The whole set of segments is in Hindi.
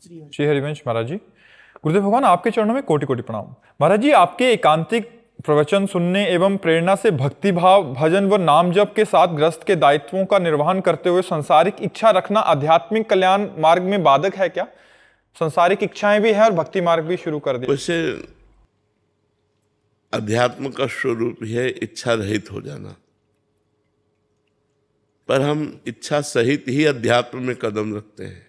श्री हरिवंश महाराज जी, गुरुदेव भगवान आपके चरणों में कोटि कोटि प्रणाम। महाराज जी, आपके एकांतिक प्रवचन सुनने एवं प्रेरणा से भक्ति भाव, भजन व नाम जप के साथ ग्रस्त के दायित्वों का निर्वहन करते हुए सांसारिक इच्छा रखना आध्यात्मिक कल्याण मार्ग में बाधक है क्या? सांसारिक इच्छाएं भी है और भक्ति मार्ग भी शुरू कर दिया। वैसे अध्यात्म का स्वरूप है इच्छा रहित हो जाना, पर हम इच्छा सहित ही अध्यात्म में कदम रखते हैं।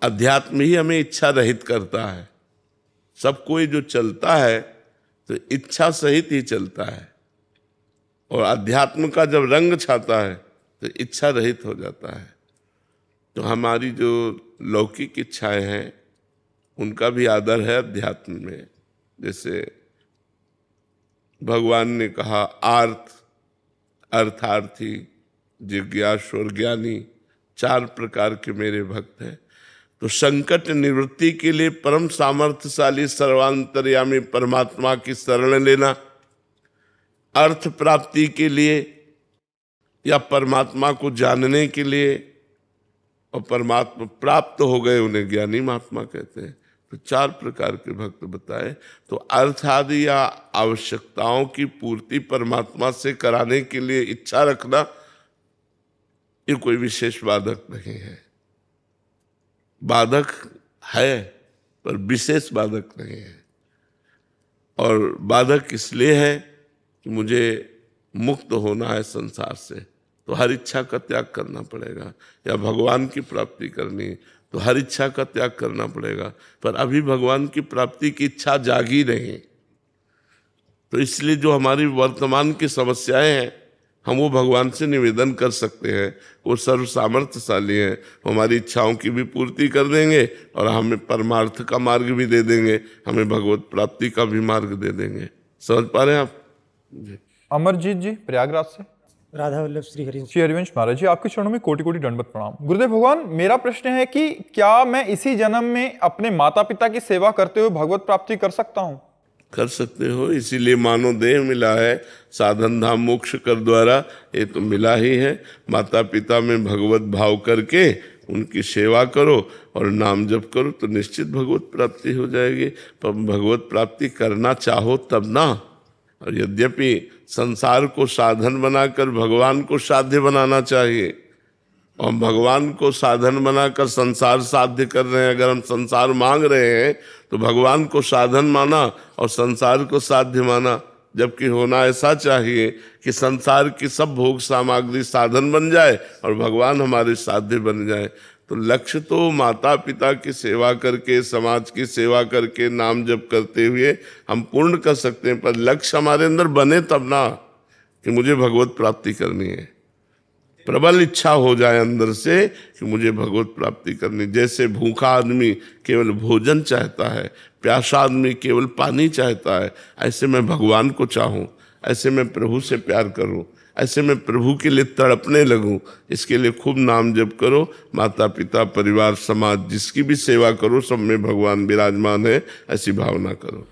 अध्यात्म ही हमें इच्छा रहित करता है। सब कोई जो चलता है तो इच्छा सहित ही चलता है, और अध्यात्म का जब रंग छाता है तो इच्छा रहित हो जाता है। तो हमारी जो लौकिक इच्छाएं हैं उनका भी आदर है अध्यात्म में। जैसे भगवान ने कहा, अर्थार्थी, जिज्ञासु और ज्ञानी 4 प्रकार के मेरे भक्त हैं। तो संकट निवृत्ति के लिए परम सामर्थ्यशाली सर्वांतर्यामी परमात्मा की शरण लेना, अर्थ प्राप्ति के लिए या परमात्मा को जानने के लिए, और परमात्मा प्राप्त हो गए उन्हें ज्ञानी महात्मा कहते हैं। तो 4 प्रकार के भक्त बताए। तो अर्थ आदि या आवश्यकताओं की पूर्ति परमात्मा से कराने के लिए इच्छा रखना ये कोई विशेष बाधक नहीं है। बाधक है पर विशेष बाधक नहीं है। और बाधक इसलिए है कि मुझे मुक्त होना है संसार से, तो हर इच्छा का त्याग करना पड़ेगा, या भगवान की प्राप्ति करनी तो हर इच्छा का त्याग करना पड़ेगा। पर अभी भगवान की प्राप्ति की इच्छा जागी नहीं, तो इसलिए जो हमारी वर्तमान की समस्याएं हैं हम वो भगवान से निवेदन कर सकते हैं। वो सर्व सामर्थ्यशाली हैं, हमारी इच्छाओं की भी पूर्ति कर देंगे और हमें परमार्थ का मार्ग भी दे देंगे, हमें भगवत प्राप्ति का भी मार्ग दे देंगे। समझ पा रहे हैं आप जी? अमरजीत जी प्रयागराज से। राधा वल्लभ श्री हरिवंश महाराज जी, आपके चरणों में कोटि कोटि दंडवत प्रणाम। गुरुदेव भगवान, मेरा प्रश्न है कि क्या मैं इसी जन्म में अपने माता पिता की सेवा करते हुए भगवत प्राप्ति कर सकता हूँ? कर सकते हो, इसीलिए मानव देह मिला है, साधन धाम मोक्ष कर द्वारा, ये तो मिला ही है। माता पिता में भगवत भाव करके उनकी सेवा करो और नाम जप करो तो निश्चित भगवत प्राप्ति हो जाएगी। पर भगवत प्राप्ति करना चाहो तब ना। और यद्यपि संसार को साधन बनाकर भगवान को साध्य बनाना चाहिए, और भगवान को साधन बनाकर संसार साध्य कर रहे हैं। अगर हम संसार मांग रहे हैं तो भगवान को साधन माना और संसार को साध्य माना, जबकि होना ऐसा चाहिए कि संसार की सब भोग सामग्री साधन बन जाए और भगवान हमारे साध्य बन जाए। तो लक्ष्य तो माता पिता की सेवा करके, समाज की सेवा करके, नाम जप करते हुए हम पूर्ण कर सकते हैं। पर लक्ष्य हमारे अंदर बने तब ना कि मुझे भगवत प्राप्ति करनी है। प्रबल इच्छा हो जाए अंदर से कि मुझे भगवत प्राप्ति करनी। जैसे भूखा आदमी केवल भोजन चाहता है, प्यासा आदमी केवल पानी चाहता है, ऐसे मैं भगवान को चाहूँ, ऐसे मैं प्रभु से प्यार करूँ, ऐसे मैं प्रभु के लिए तड़पने लगूं। इसके लिए खूब नाम जप करो, माता पिता परिवार समाज जिसकी भी सेवा करो, सब में भगवान विराजमान है, ऐसी भावना करो।